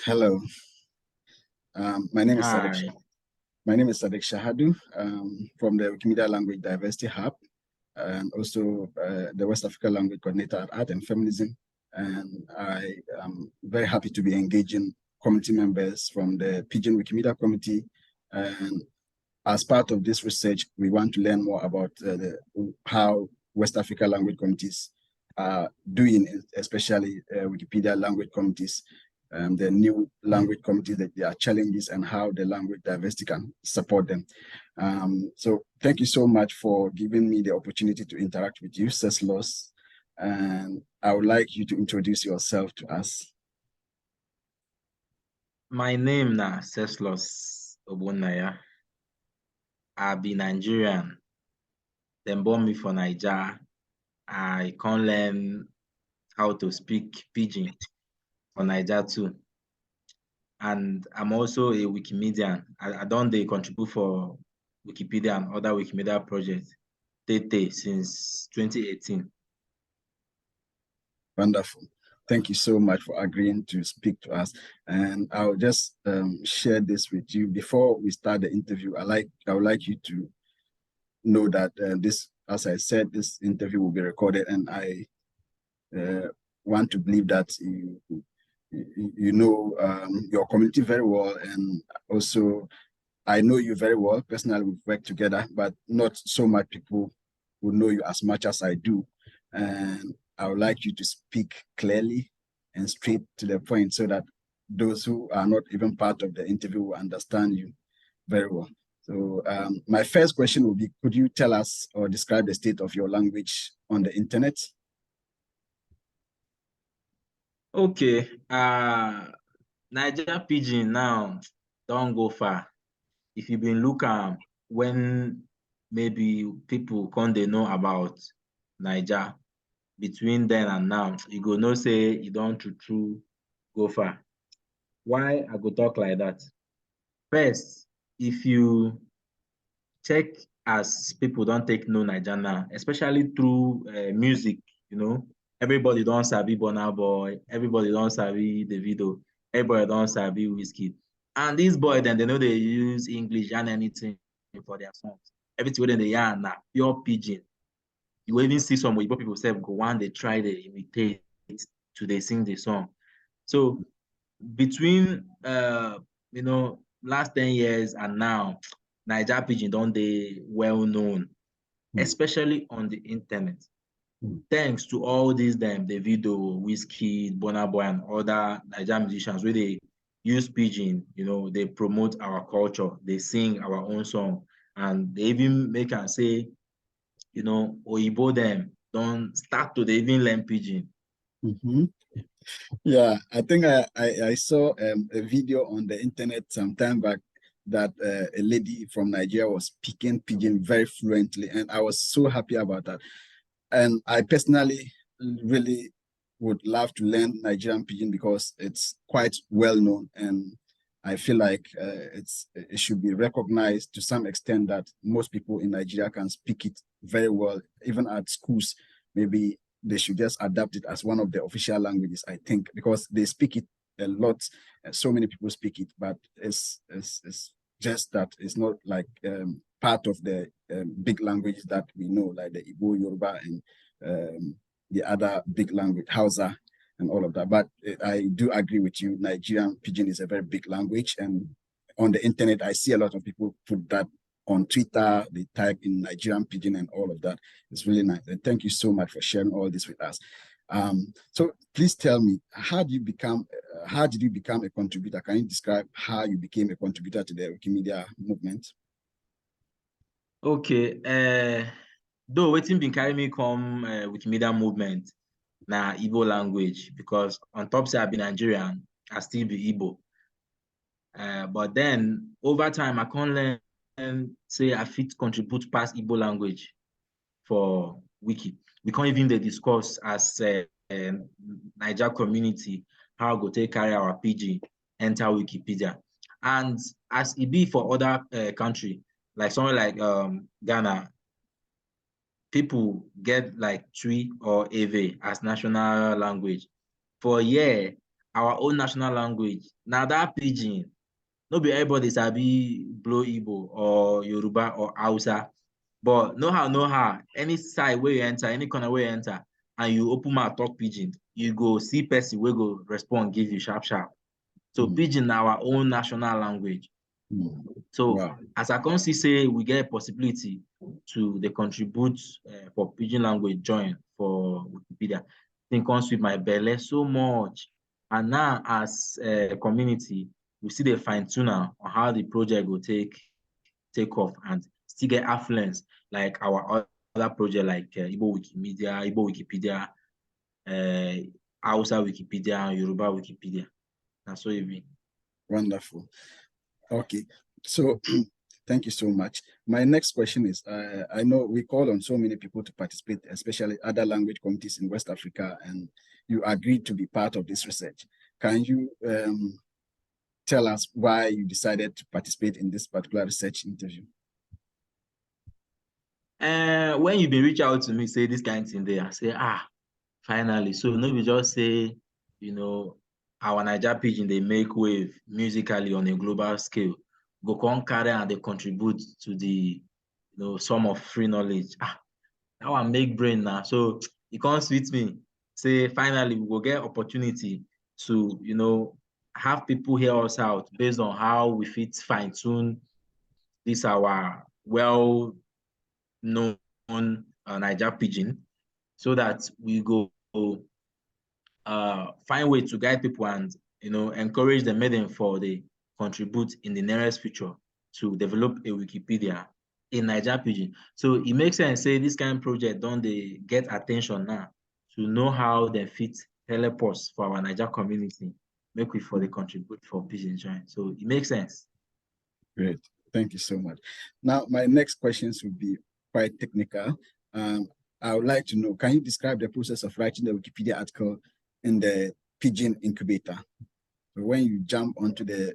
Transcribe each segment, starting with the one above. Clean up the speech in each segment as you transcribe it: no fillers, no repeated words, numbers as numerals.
Hello. My name is Sadiq. Hi. My name is Sadiq Shahadu from the Wikimedia Language Diversity Hub, and also the West Africa Language Coordinator at Art and Feminism. And I am very happy to be engaging community members from the Pidgin Wikimedia Community. And as part of this research, we want to learn more about how West Africa language communities are doing, especially Wikipedia language communities, the new language communities, that their challenges and how the language diversity can support them. So thank you so much for giving me the opportunity to interact with you, Ceslaus. And I would like you to introduce yourself to us. My name na Ceslaus Obunaya. I be Nigerian. Dem born me for Niger. I can't learn how to speak Pidgin for Niger too. And I'm also a Wikimedian. I don't dey contribute for Wikipedia and other Wikimedia projects since 2018. Wonderful. Thank you so much for agreeing to speak to us. And I'll just share this with you. Before we start the interview, I would like you to know that as I said, this interview will be recorded, and I want to believe that you know your community very well, and also I know you very well. Personally, we've worked together, but not so much people who know you as much as I do. And I would like you to speak clearly and straight to the point so that those who are not even part of the interview will understand you very well. So my first question would be, could you tell us or describe the state of your language on the internet? Okay. Nigerian Pidgin now don't go far. If you've been looking when maybe people come they know about Niger, between then and now, you go know say you don't true go far. Why I go talk like that? First, if you check as people don't take no Niger now, especially through music, everybody don't sabi Burna Boy, everybody don't sabi Davido, everybody don't sabi Whiskey. And these boys, then they know they use English and anything for their songs. Everything within the yarn now, pure Pidgin. You will even see some Igbo people say go one, they try to imitate to they sing the song. So between last 10 years and now, Niger Pidgin don't they well known, especially on the internet. Thanks to all these Davido, Whiskey, Burna Boy, and other Nigerian musicians where they use Pidgin, they promote our culture, they sing our own song, and they even make and say, Oyibo them don't start to they even learn Pidgin. Yeah, I think I saw a video on the internet some time back that a lady from Nigeria was speaking Pidgin very fluently, and I was so happy about that. And I personally really would love to learn Nigerian Pidgin because it's quite well known, and I feel like it should be recognized to some extent that most people in Nigeria can speak it very well, even at schools. Maybe they should just adapt it as one of the official languages, I think, because they speak it a lot. So many people speak it, but it's just that it's not like part of the big languages that we know, like the Igbo, Yoruba, and the other big language, Hausa, and all of that. But I do agree with you. Nigerian Pidgin is a very big language, and on the internet, I see a lot of people put that on Twitter. They type in Nigerian Pidgin and all of that. It's really nice. And thank you so much for sharing all this with us. So please tell me, how did you become a contributor? Can you describe how you became a contributor to the Wikimedia movement? Okay. Though waiting been carry me come Wikimedia movement na Igbo language, because on top say I be Nigerian, I still be Igbo. But then over time I can't learn say I fit contribute past Igbo language for Wiki. We can't even discuss as Niger community how go take carry our Pidgin enter Wikipedia. And as it be for other country, like somewhere like Ghana, people get like Twi or Ewe as national language. For a year, our own national language. Now that pidgin, no be everybody sabi blow Igbo or Yoruba or Hausa, but know how, any side where you enter, any corner where you enter, and you open mouth talk pidgin, you go see person wey go respond, give you sharp sharp. So pidgin na our own national language. So wow. as I can see say we get possibility to dey contribute for pidgin language join for Wikipedia, thing come sweet my belle so much. And now as a community, we still dey fine tune am on how the project go take off and still get affluence like our other project like Igbo Wikipedia, Hausa Wikipedia, Yoruba Wikipedia. Na so e be. Wonderful. Okay, so thank you so much. My next question is, I know we call on so many people to participate, especially other language communities in West Africa, and you agreed to be part of this research. Can you tell us why you decided to participate in this particular research interview? When you been reach out to me, say this kind of thing there, I say, finally. So no be just say, our Niger pidgin, they make wave musically on a global scale. Go come carry and they contribute to the, sum of free knowledge. That one make brain now. So it comes with me. Say finally we will get opportunity to, have people hear us out based on how we fit fine tune this our well known Niger pidgin, so that we go find way to guide people and encourage them, make them for they contribute in the nearest future to develop a Wikipedia in Niger pidgin. So it makes sense say this kind of project don't they get attention now to know how they fit help us for our Niger community, make we for the contribute for pidgin join. So it makes sense. Great, thank you so much. Now my next questions will be quite technical. I would like to know, can you describe the process of writing the Wikipedia article in the Pidgin incubator? So when you jump onto the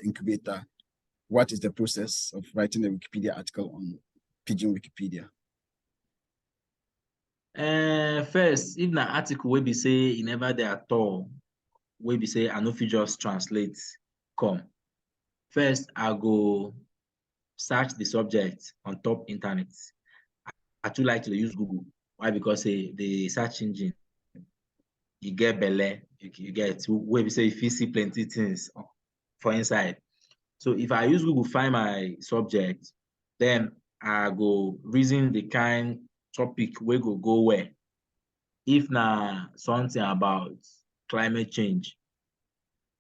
incubator, what is the process of writing a Wikipedia article on Pidgin Wikipedia? First, if na article wey be say e never dey at all, wey be say I no fit just translate come. First, I go search the subject on top internet. I too like to use Google. Why? Because the search engine, you get belle, you get where we say if you see plenty things for inside. So if I use Google find my subject, then I go reason the kind topic wey go where. If na something about climate change,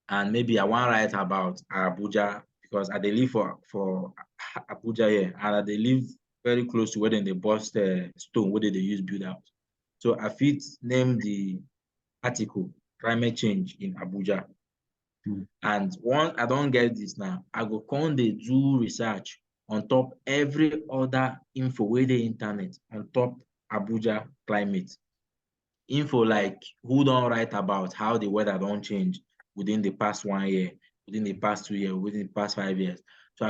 and maybe I want to write about Abuja, because I dey live for Abuja here, and I dey live very close to where they bust stone where they use build out. So I fit name the article climate change in Abuja. And once I don't get this now, I go come dey do research on top every other info where the internet on top Abuja climate. Info like who don't write about how the weather don't change within the past 1 year, within the past 2 years, within the past 5 years. So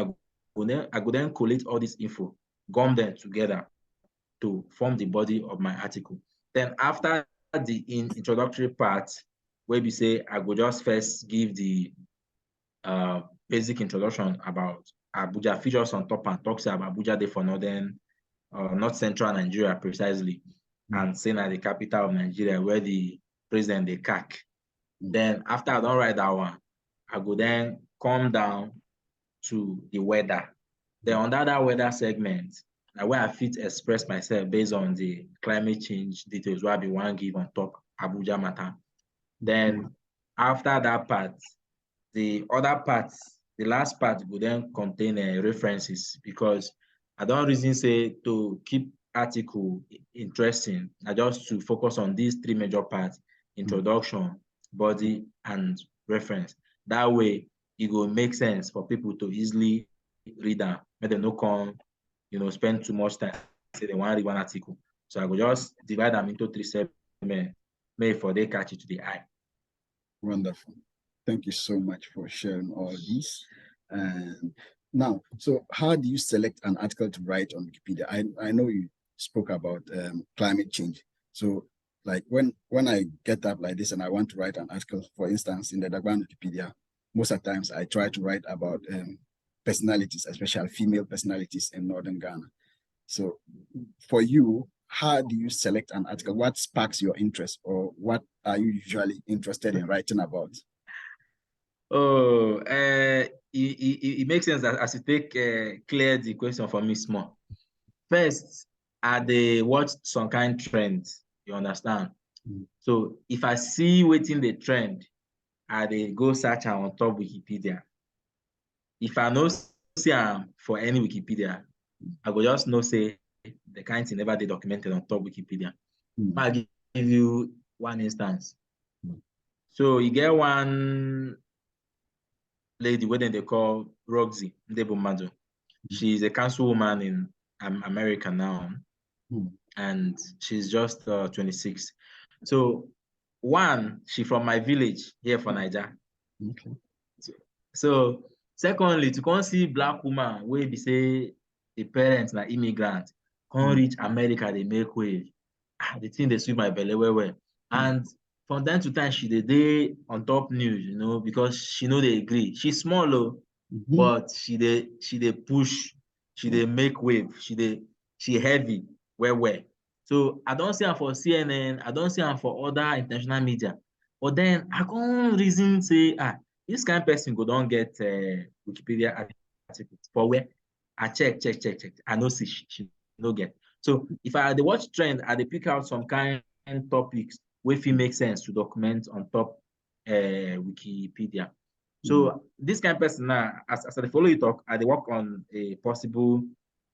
I go then collate all this info, gum them together to form the body of my article. Then after the introductory part, where we say I go just first give the basic introduction about Abuja, features on top and talks about Abuja dey for north central Nigeria precisely, and saying at the capital of Nigeria where the president dey CAC. Then after I don't write that one, I go then come down to the weather. Then under that weather segment, na where I fit express myself based on the climate change details where I be wan give on top Abuja matter. Then after that part, the other parts, the last part will then contain references, because I don't reason say to keep article interesting, I just to focus on these 3 major parts: introduction, body, and reference. That way, it will make sense for people to easily read them, make them no come, spend too much time say they want to read one article. So I will just divide them into 3 segments, maybe for they catch it to the eye. Wonderful. Thank you so much for sharing all this. And now, so how do you select an article to write on Wikipedia? I know you spoke about climate change. So like when I get up like this and I want to write an article, for instance, in the Nigerian Wikipedia, most of the times I try to write about personalities, especially female personalities in Northern Ghana. So for you, how do you select an article? What sparks your interest, or what are you usually interested in writing about? Oh, it makes sense that as you take clear the question for me small. First, are they watch some kind trends? You understand? Mm. So if I see waiting the trend, I they go search am on top Wikipedia. If I no see am for any Wikipedia, I go just know say the kind thing never dey documented on top Wikipedia. Mm. I'll give you one instance. Mm. So you get one lady wey dem dey call Roxy Ndebumadu. She's a councilwoman in America now, and she's just 26. So one, she from my village here for Niger. Okay. So secondly, to come see black woman wey be say the parents na immigrant, come reach America, they make wave. The thing dey sweet my belly well well. And from time to time, she dey on top news, you know, because she no dey agree. She small oh, but she dey push, she dey make wave, she heavy well well. So I don see am for CNN, I don see am for other international media. But then I come reason say, this kind person go don get Wikipedia article for where? I check. I no see she no get. So if I dey watch trend, I dey pick out some kind topics wey fit make sense to document on top Wikipedia. So this kind of person now, as I dey follow you talk, I dey work on a possible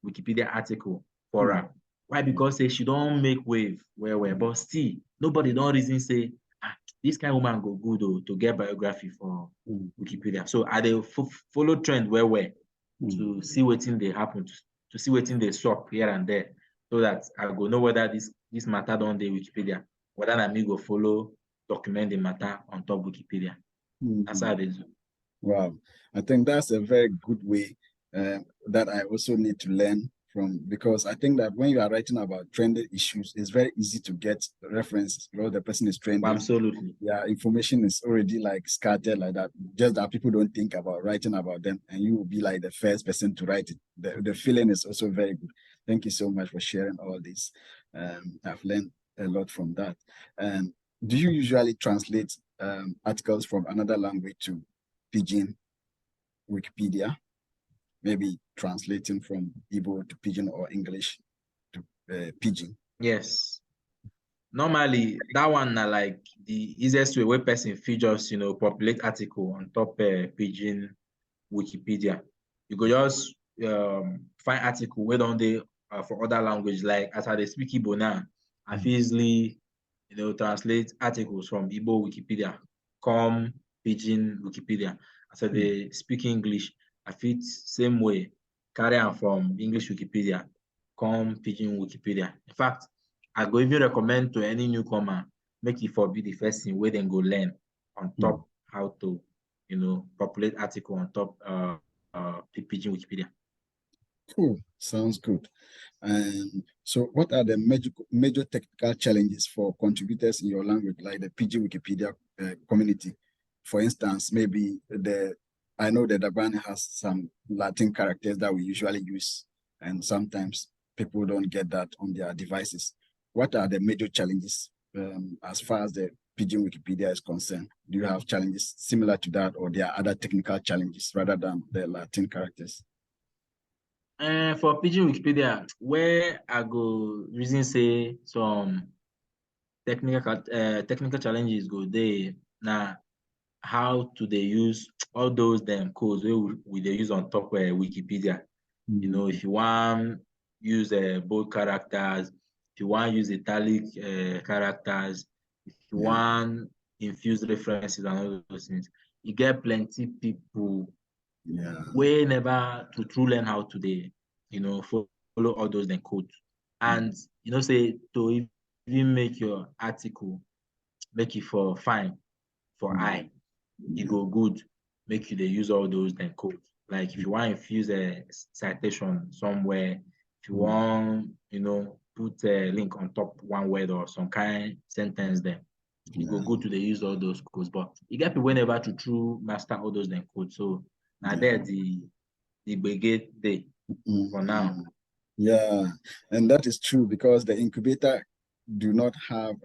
Wikipedia article for her. Why? Because say she don make wave well, but still nobody don reason say this kind of woman go good to get biography for Wikipedia. So I dey follow trend well to see wetin dey happen, to see wetin dey sup here and there, so that I go know whether this matter don dey Wikipedia, whether na me go follow document the matter on top Wikipedia. That's how I dey do. Wow, I think that's a very good way that I also need to learn from, because I think that when you are writing about trending issues, it's very easy to get references because the person is trending. Absolutely. Yeah, information is already like scattered like that, just that people don't think about writing about them, and you will be like the first person to write it. The feeling is also very good. Thank you so much for sharing all this. I've learned a lot from that. Do you usually translate articles from another language to Pidgin Wikipedia? Maybe translating from Igbo to Pidgin or English to Pidgin? Yes. Normally, that one na like the easiest way where person fit just, populate article on top Pidgin Wikipedia. You go just find article where don dey for other language. Like as I dey speak Igbo now, I fit easily, translate articles from Igbo Wikipedia come Pidgin Wikipedia. As I dey speak English, I fit same way carry am from English Wikipedia come Pidgin Wikipedia. In fact, I go even recommend to any newcomer make e for be the first thing wey dem go learn on top how to, populate article on top Pidgin Wikipedia. Cool, sounds good. So what are the major technical challenges for contributors in your language, like the Pidgin Wikipedia community? For instance, maybe I know that the brand has some Latin characters that we usually use, and sometimes people don't get that on their devices. What are the major challenges as far as the Pidgin Wikipedia is concerned? Do you have challenges similar to that, or there are other technical challenges rather than the Latin characters? For Pidgin Wikipedia, where I go reason say some technical challenges go dey na how to dey use all those codes wey we dey use on top Wikipedia. If you want use bold characters, if you want use italic characters, if you want infuse references and all those things, you get plenty people wey never to true learn how to dey, follow all those codes. And say to even make your article, make it for fine for eye, it go good make you dey use all those codes. Like if you want infuse a citation somewhere, if you want, put a link on top one word or some kind sentence there. You go to the use all those codes, but you get people whenever to true master all those then codes. So now there the brigade day for now. Yeah, and that is true because the incubator do not have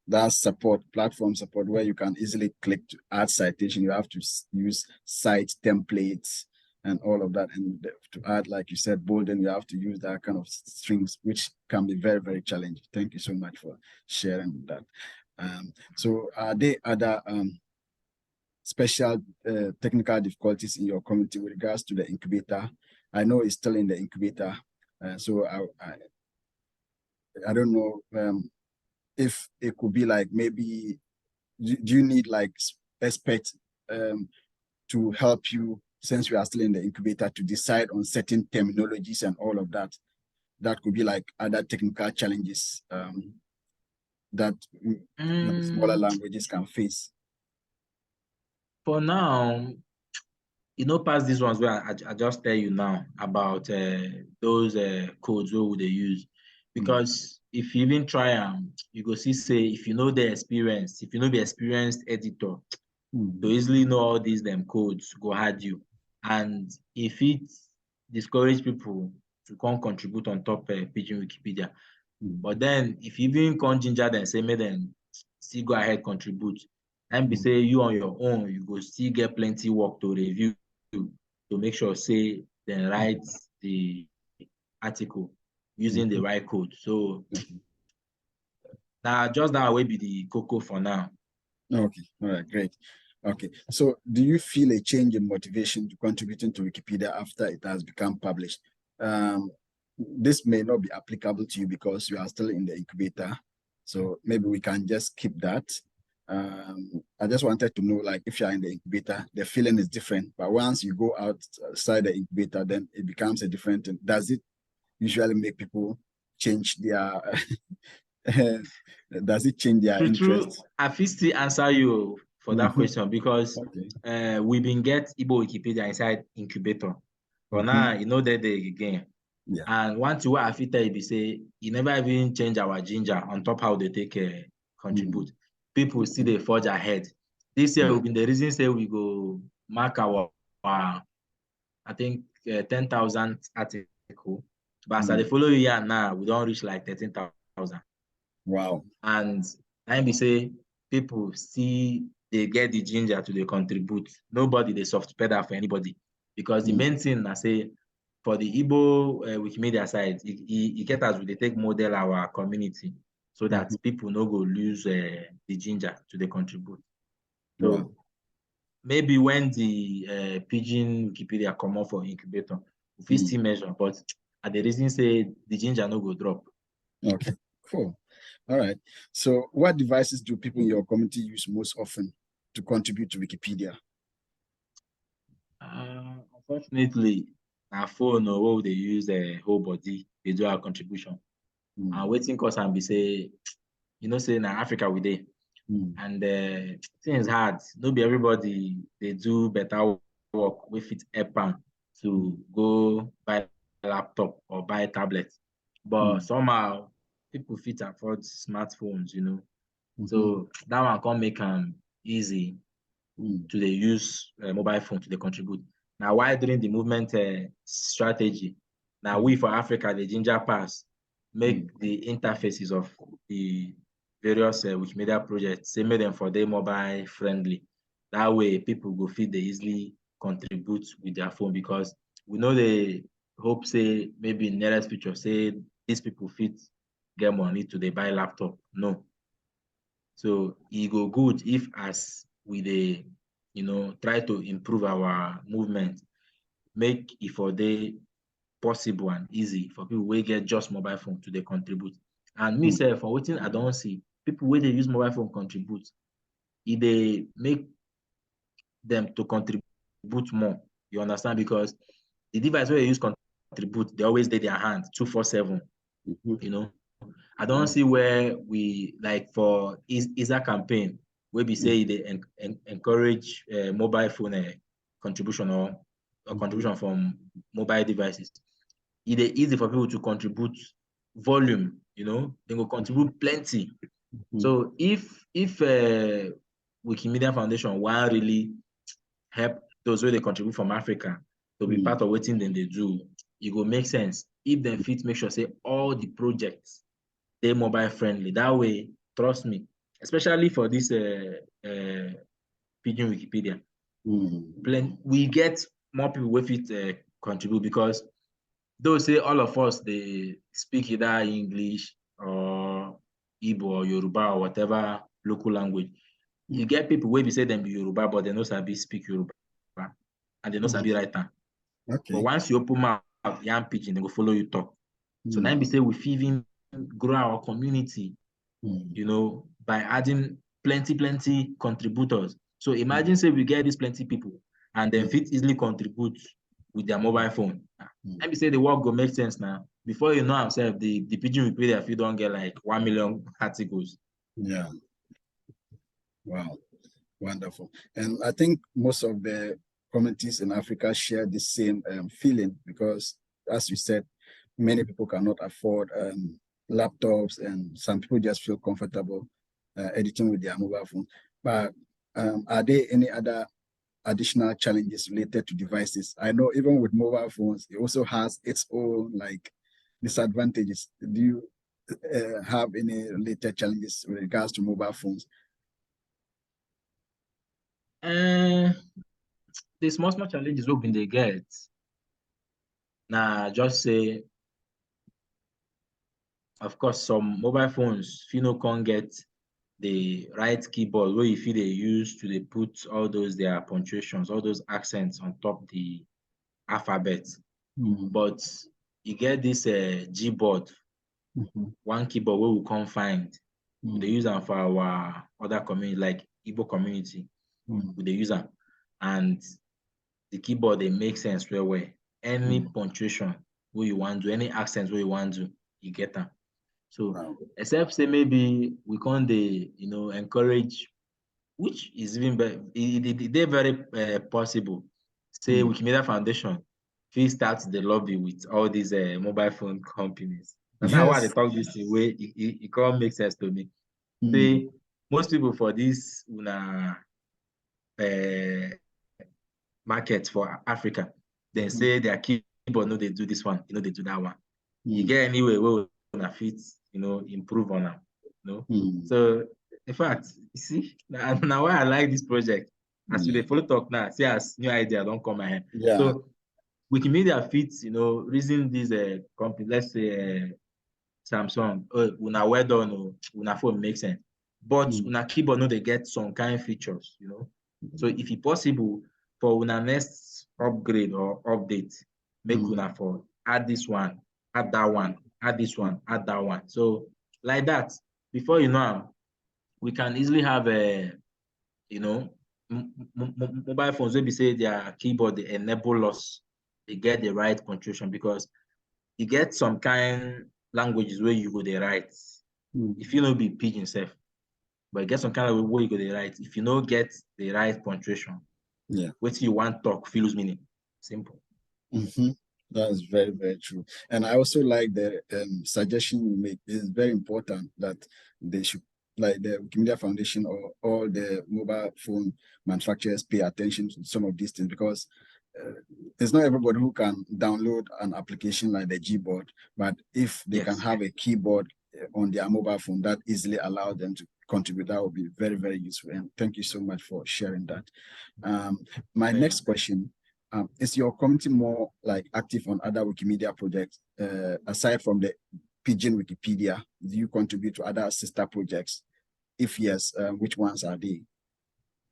that support, platform support, where you can easily click to add citation. You have to use site templates and all of that. And to add, like you said, bolding, you have to use that kind of strings, which can be very, very challenging. Thank you so much for sharing that. So are there other special technical difficulties in your community with regards to the incubator? I know it's still in the incubator. So I don't know if it could be like maybe do you need like experts to help you, since we are still in the incubator, to decide on certain terminologies and all of that? That could be like other technical challenges that smaller languages can face. For now, past these ones where I just tell you now about those codes where would they use, because if you even try you go see say if you know the experience, if you know the experienced editor, to easily know all these them codes go hard you, and if it discourage people to come contribute on top Pidgin Wikipedia, but then if you even come ginger them say make them still go ahead contribute, and be say you on your own you go still get plenty work to review to make sure say they write the article using the right code. So now just that way be the cocoa for now. Okay, all right, great. Okay, so do you feel a change in motivation to contributing to Wikipedia after it has become published? This may not be applicable to you because you are still in the incubator, so maybe we can just keep that. I just wanted to know, like, if you're in the incubator, the feeling is different, but once you go outside the incubator, then it becomes a different thing. Does it usually make people change their does it change their interest? I feel still answer you for that question because we been get Igbo Wikipedia inside incubator. But now you know that they again. Yeah. And one thing I feel tell you be say you never even change our ginger on top how they take contribute. People still they forge ahead. This year will be the reason say we go mark our I think 10,000 article. But as the following year now, we don't reach like 13,000. Wow. And I be say people see they get the ginger to they contribute. Nobody they soft pedal for anybody. Because the main thing I say for the Igbo Wikimedia side, it get us they take model our community so that people no go lose the ginger to they contribute. So maybe when the Pidgin Wikipedia come up for incubator, we still measure, but at the reason say the ginger no go drop. Okay, cool. All right. So what devices do people in your community use most often to contribute to Wikipedia? Unfortunately, our phone or what they use a whole body, they do our contribution. And waiting cause and be say, say in Africa we dey. And things hard. No be everybody they do better work with it help to go buy a laptop or buy a tablet. But somehow people fit afford smartphones, So that one can make them easy to the use mobile phone to the contribute. Now, why during the movement strategy, now we for Africa, the ginger pass, make the interfaces of the various Wikimedia projects, say make them for their mobile friendly. That way people go fit they easily contribute with their phone, because we know they hope say maybe in nearest future say these people fit get money to they buy laptop. No. So it go good if as we they try to improve our movement, make it for the possible and easy for people wey get just mobile phone to dey contribute. And me sef, for wetin I don see, people wey dey use mobile phone contribute, e dey make them to contribute more. You understand? Because the device wey they use contribute, they always dey their hand 247. I don't see where we like for ISA campaign where we say they encourage mobile phone contribution or contribution from mobile devices. It is easy for people to contribute volume, you know, they go contribute plenty. Mhm. So if Wikimedia Foundation want really help those where they contribute from Africa to be part of what they do, it will make sense if they fit make sure say all the projects they mobile friendly. That way, trust me, especially for this Pidgin Wikipedia, we get more people with it contribute because though say all of us they speak either English or Igbo or Yoruba or whatever local language. You get people where we say them be Yoruba, but they know sabi speak Yoruba and they know sabi write am. But Okay. once you open mouth, yarn pidgin, they go follow you talk. So now we say we fit even grow our community, you know, by adding plenty contributors. So imagine say we get these plenty people and then fit easily contribute with their mobile phone. Let me say the work go make sense now. Before you know yourself, the Pidgin Wikipedia if you don't get like 1 million articles. Yeah. Wow. Wonderful. And I think most of the communities in Africa share the same feeling because, as you said, many people cannot afford laptops, and some people just feel comfortable editing with their mobile phone. But are there any other additional challenges related to devices? I know even with mobile phones, it also has its own like disadvantages. Do you have any related challenges with regards to mobile phones? The small challenges we been they get. Now just say, of course, some mobile phones, if you know, can't get the right keyboard where if they use to they put all those their punctuations, all those accents on top the alphabet. But you get this Gboard, one keyboard where we can't find. They use them for our other community, like Igbo community. They use them. And the keyboard, they make sense well. Any punctuation where you want to, any accents where you want to, you get them. So except say maybe we can't you know, encourage, which is even better, they're very possible. Say Wikimedia Foundation, if start the lobby with all these mobile phone companies. And now why they Yes. talk this way, it can't make sense to me. Say most people for this uh, market for Africa, they say their keyboard, no, they do this one, you know, they do that one. You get anywhere where we fit, you know, improve on them, you know. So in fact, you see, now why I like this project. As we follow talk now, see as new idea don't come ahead. Yeah. So Wikimedia fits, you know, reason this company, let's say Samsung, una well done, una phone makes sense. But una keyboard no they get some kind features, you know. So if it possible for una next upgrade or update, make una for add this one, add that one, add this one, add that one. So like that, before you know, we can easily have a, you know, mobile phones wey be say their keyboard they enable us, they get the right punctuation because you get some kind languages where you go dey write. If you no be pidgin sef, but you get some kind of way you go dey write. If you no get the right punctuation, wetin you want talk fit lose meaning. Simple. That is very, very true. And I also like the suggestion you make. It is very important that they should, like the Wikimedia Foundation or all the mobile phone manufacturers, pay attention to some of these things because it's not everybody who can download an application like the Gboard, but if they can have a keyboard on their mobile phone, that easily allows them to contribute. That would be very, very useful. And thank you so much for sharing that. My next question. Is your community more like active on other Wikimedia projects aside from the Pidgin Wikipedia? Do you contribute to other sister projects? If yes, which ones are they?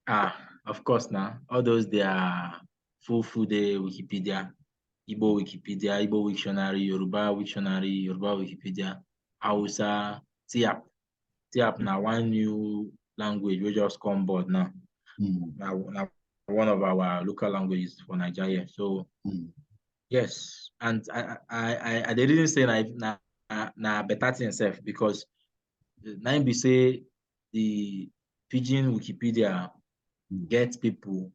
Of course now. All those they are full day Wikipedia, Igbo Wikipedia, Igbo Wiktionary, Yoruba Wiktionary, Yoruba Wikipedia, Hausa, TIAP. TIAP now one new language we just come board now. Now one of our local languages for Nigeria. So yes, and I didn't say na better thing self because now be say the Pidgin Wikipedia get people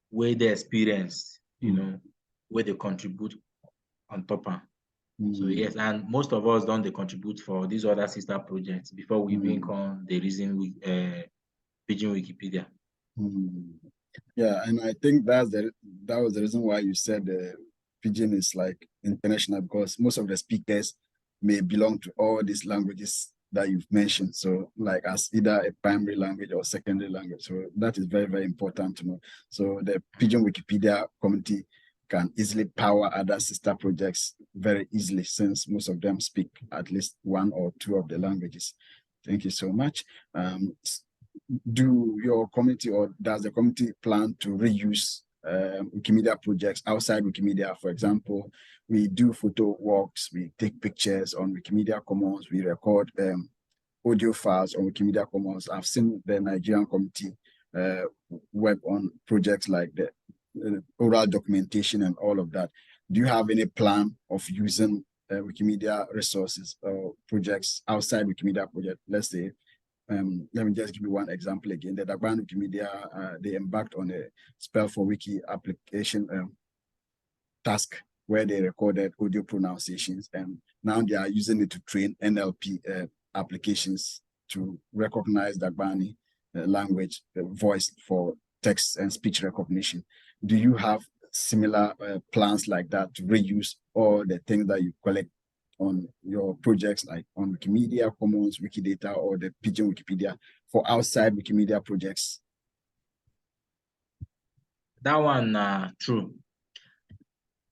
where they experience, you know, where they contribute on top of. So yes, and most of us don't they contribute for these other sister projects before we even come the reason we Pidgin Wikipedia. Yeah, and I think that was the reason why you said Pidgin is like international, because most of the speakers may belong to all these languages that you've mentioned. So like as either a primary language or secondary language. So that is very, very important to know. So the Pidgin Wikipedia community can easily power other sister projects very easily, since most of them speak at least one or two of the languages. Thank you so much. Do your community, or does the community plan to reuse Wikimedia projects outside Wikimedia? For example, we do photo walks, we take pictures on Wikimedia Commons, we record audio files on Wikimedia Commons. I've seen the Nigerian community work on projects like the oral documentation and all of that. Do you have any plan of using Wikimedia resources or projects outside Wikimedia project? Let's say, let me just give you one example again. The Dagbani Wikimedia, they embarked on a Spell for Wiki application task where they recorded audio pronunciations, and now they are using it to train NLP applications to recognize Dagbani language voice for text and speech recognition. Do you have similar plans like that to reuse all the things that you collect on your projects, like on Wikimedia Commons, Wikidata, or the Pidgin Wikipedia, for outside Wikimedia projects? That one true.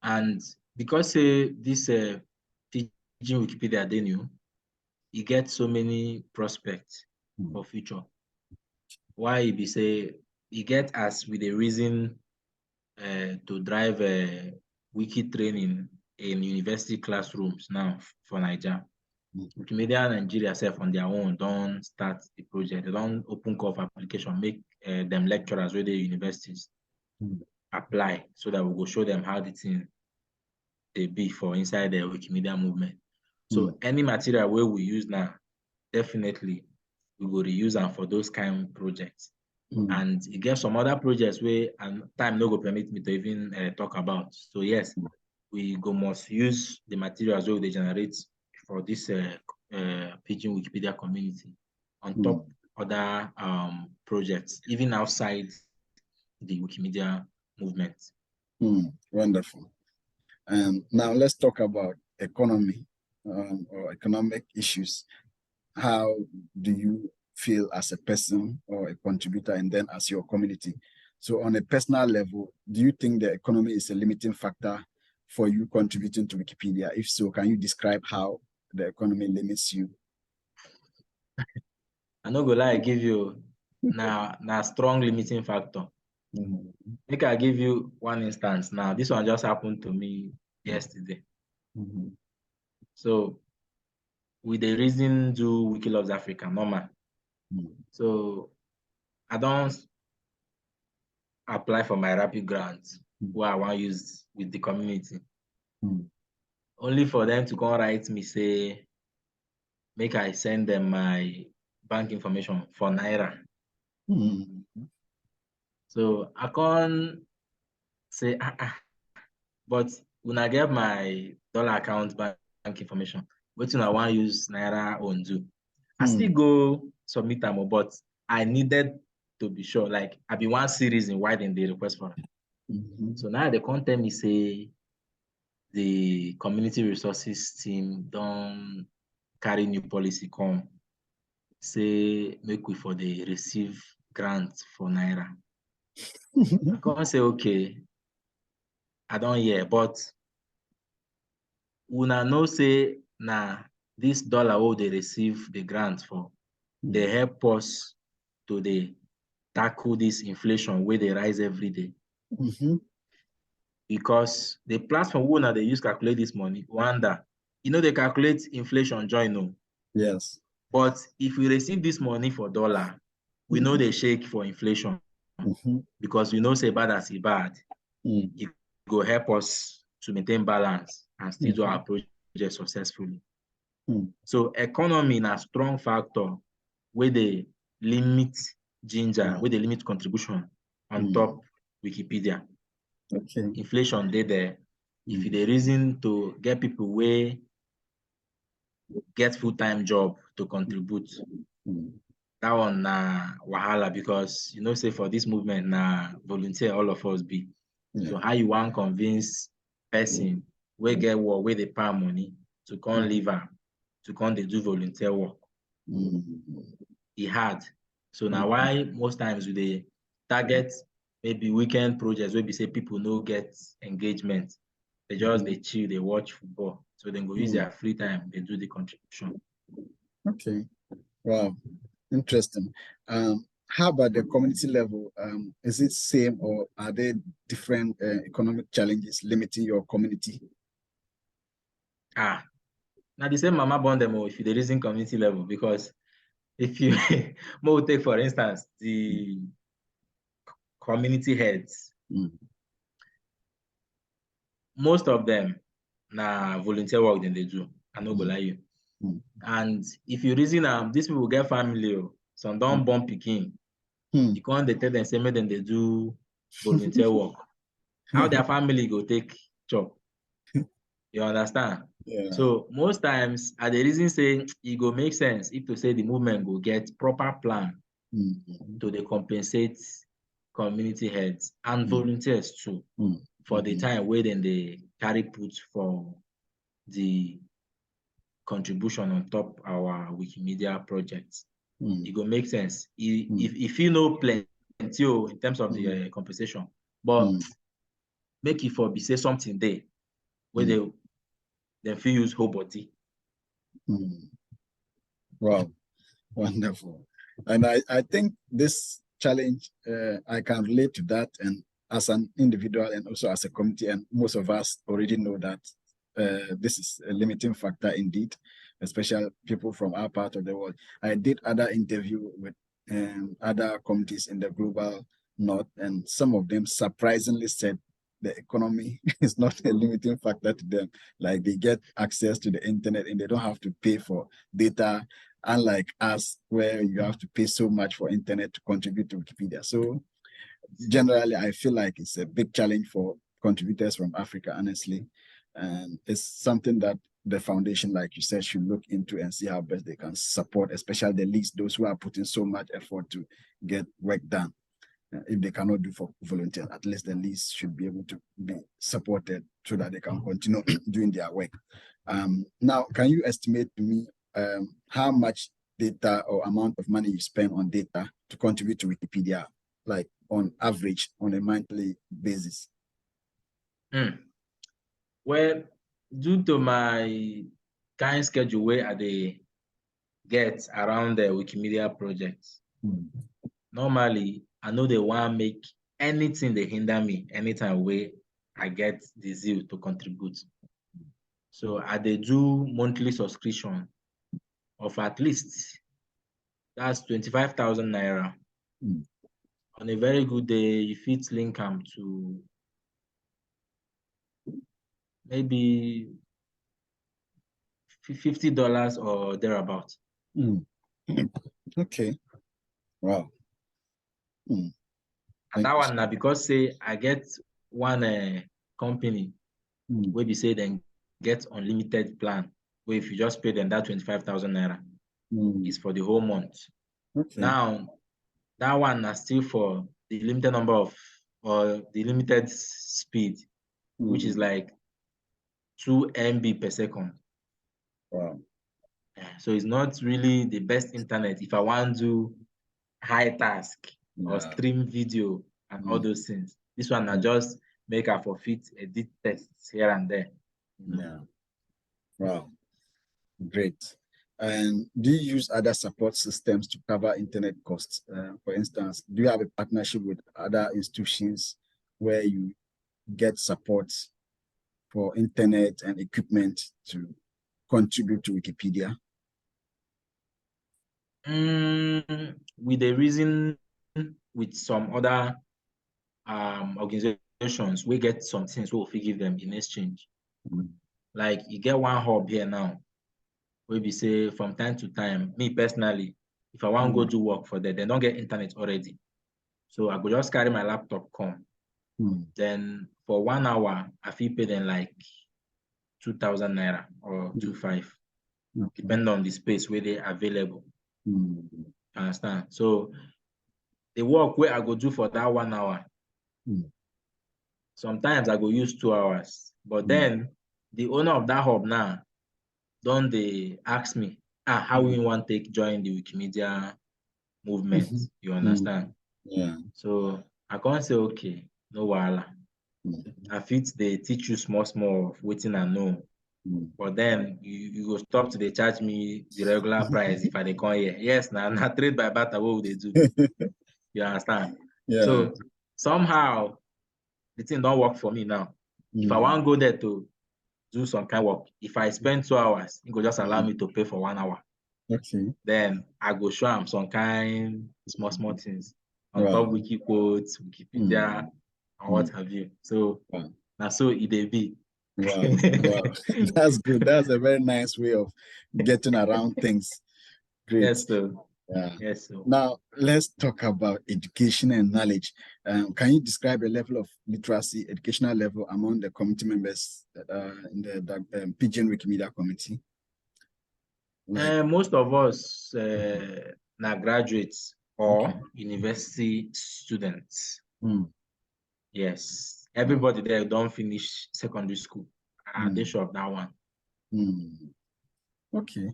And because this Pidgin Wikipedia they new, you get so many prospects for future. Why you be say you get as with the reason to drive wiki training in university classrooms now for Nigeria. Wikimedia Nigeria self on their own don't start the project. They don't open call for application, make them lecturers with the universities apply, so that we go show them how the thing they be for inside the Wikimedia movement. So any material where we use now, definitely we will reuse them for those kind of projects. And you get some other projects where and time no go permit me to even talk about. So yes, we go must use the materials where they generate for this Pidgin Wikipedia community on top other projects, even outside the Wikimedia movement. Wonderful. And now let's talk about economy or economic issues. How do you feel as a person or a contributor, and then as your community? So on a personal level, do you think the economy is a limiting factor for you contributing to Wikipedia? If so, can you describe how the economy limits you? I no go lie, give you now strong limiting factor. Make I give you one instance now. This one just happened to me yesterday. So with the reason do Wiki Loves Africa, normal. So I don't apply for my rapid grant where I want to use with the community. Only for them to come write me say, make I send them my bank information for Naira. So I can't say, but when I get my dollar account bank information, what I want to use Naira on do. I still go submit them, but I needed to be sure. Like I be one series in why then they request for it. So now the content me say the community resources team don't carry new policy come. Say make we for the receive grants for Naira. I can't say okay. I don't hear, but una know say na this dollar what they receive the grant for, they help us to the tackle this inflation where they rise every day. Because the platform who now they use calculate this money, wonder, you know they calculate inflation join no. Yes. But if we receive this money for dollar, we know they shake for inflation. Because we know say bad as it bad. It go help us to maintain balance and still do our project successfully. So economy is a strong factor where they limit ginger, where they limit contribution on top Wikipedia. Inflation they there, If the reason to get people where get full-time job to contribute, that one na wahala, because you know, say for this movement na volunteer all of us be. So how you want convince person we get work, where they pay money to come leave am, to come they do volunteer work? E hard. So now why most times we dey target maybe weekend projects where we say people no get engagement. They just they chill, they watch football. So then go use their free time, they do the contribution. Okay. Wow. Interesting. How about the community level? Is it same, or are there different economic challenges limiting your community? Now the same mama born them if there isn't community level, because if you more take for instance the community heads, most of them na volunteer work than they do. I no go lie you. And if you reason these people get family, some don't born pikin. You can't tell them say make them they do volunteer work. How their family go take job? You understand? Yeah. So most times at the reason say it go make sense if to say the movement go get proper plan to the compensate community heads and volunteers too for the time where then they carry put for the contribution on top our Wikimedia projects. It go make sense. If you know plenty in terms of the compensation, but make it for be say something there where they feel use whole body. Wow, wonderful. And I think this challenge, I can relate to that, and as an individual and also as a community, and most of us already know that this is a limiting factor indeed, especially people from our part of the world. I did other interview with other communities in the global north, and some of them surprisingly said the economy is not a limiting factor to them. Like, they get access to the internet and they don't have to pay for data, unlike us, where you have to pay so much for internet to contribute to Wikipedia. So generally, I feel like it's a big challenge for contributors from Africa, honestly. And it's something that the foundation, like you said, should look into and see how best they can support, especially the least, those who are putting so much effort to get work done. If they cannot do for volunteers, at least the least should be able to be supported so that they can continue doing their work. Now, can you estimate to me how much data or amount of money you spend on data to contribute to Wikipedia, like on average, on a monthly basis? Well, due to my kind schedule where I get around the Wikimedia projects, normally I know they want to make anything they hinder me anytime where I get the zeal to contribute. So I do monthly subscription of at least that's 25,000 naira. On a very good day, you fit link them to maybe $50 or thereabout. Okay. Wow. And that one now, because say I get one company where we say then get unlimited plan, where if you just pay them that 25,000 naira, is for the whole month. Okay. Now that one is still for the limited number of, or the limited speed, which is like 2 MB per second. Wow. So it's not really the best internet if I want to do high task or stream video and all those things. This one I just make a forfeit, edit tests here and there. Yeah. Wow. Great. And do you use other support systems to cover internet costs? For instance, do you have a partnership with other institutions where you get support for internet and equipment to contribute to Wikipedia? With the reason with some other organizations, we get some things we'll give them in exchange. Like you get one hub here now, where we say from time to time, me personally, if I want to go do work for them, they don't get internet already. So I go just carry my laptop come. Then for 1 hour, I feel pay them like 2,000 naira or 2,500, depending on the space where they available. Understand? So the work where I go do for that 1 hour, sometimes I go use 2 hours. But then the owner of that hub now, don't they ask me, how we want to take join the Wikimedia movement? You understand? Yeah. So I can't say, okay, no wahala. I fit they teach you small of waiting and know. But then you go stop to they charge me the regular price if I they come here. Yes, now trade by barter, what would they do? You understand? Yeah. So somehow the thing don't work for me now. If I want to go there to do some kind of work, if I spend 2 hours, it will just allow me to pay for 1 hour. Okay. Then I go show them some kind small things on top wiki quotes, Wikipedia, and what have you. So that's so it be. Wow. That's good. That's a very nice way of getting around things. Great. Yes, sir. Yeah. Yes, sir. Now let's talk about education and knowledge. Can you describe a level of literacy, educational level among the community members in the Pidgin Wikimedia community? Most of us now graduates or university students. Yes, everybody there don't finish secondary school. They show up that one. Okay.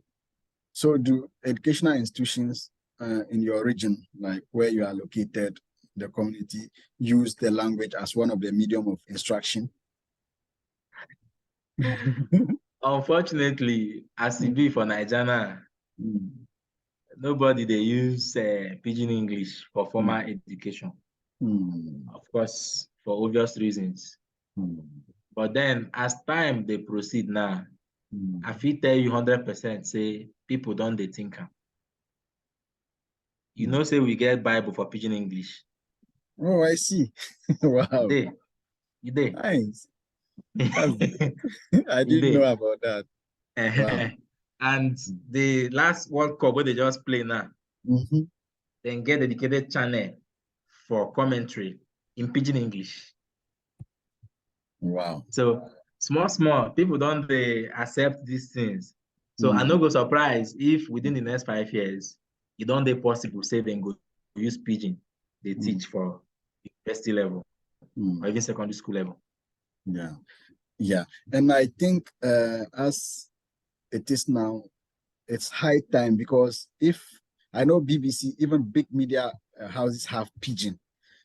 So do educational institutions in your region, like where you are located, the community, use the language as one of the medium of instruction? Unfortunately, as it be for Nigeria, nobody they use Pidgin English for formal education. Of course, for obvious reasons. But then, as time they proceed now, I feel tell you 100% say people don't they think. You know, say we get Bible for Pidgin English. Oh, I see. Wow. You did. Nice. I didn't know about that. Wow. And the last World Cup where they just play now, then get dedicated channel for commentary in Pidgin English. Wow. So small people don't they accept these things. So I no go surprise if within the next 5 years, it don't they possible say then go use Pidgin they teach for university level or even secondary school level. Yeah. And I think as it is now, it's high time, because if I know BBC, even big media houses have Pidgin.